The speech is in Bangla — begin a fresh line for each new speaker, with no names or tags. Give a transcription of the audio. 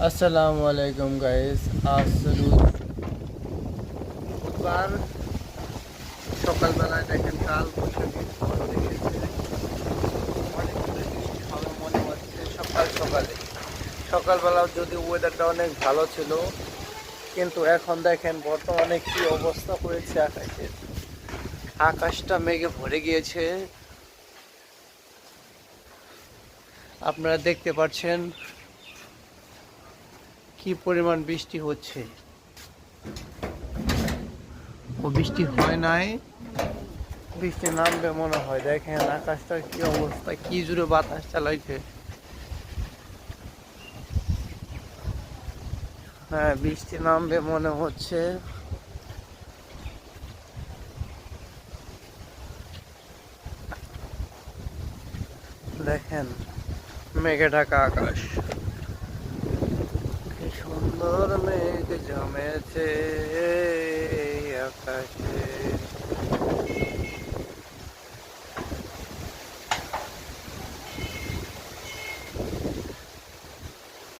আসসালামু আলাইকুম গাইস। আজ বুধবার সকালবেলায় দেখেন কাল বৈশাখী ঝড় দেখেছে। অনেক বৃষ্টি হবে মনে হচ্ছে সকালে সকালবেলা যদি ওয়েদারটা অনেক ভালো ছিল, কিন্তু এখন দেখেন বর্তমানে কি অবস্থা হয়েছে আকাশের। আকাশটা মেঘে ভরে গিয়েছে, আপনারা দেখতে পাচ্ছেন কি পরিমাণ বৃষ্টি হচ্ছে। ও বৃষ্টি হয় নাই, বৃষ্টি নামবে মনে হয়। দেখেন আকাশটার কি অবস্থা, কি জুড়ে বাতাস চালাইছে। হ্যাঁ, বৃষ্টি নামবে মনে হচ্ছে। দেখেন মেঘে ঢাকা আকাশ, কি সুন্দর মেঘ জমেছে এই আকাশে।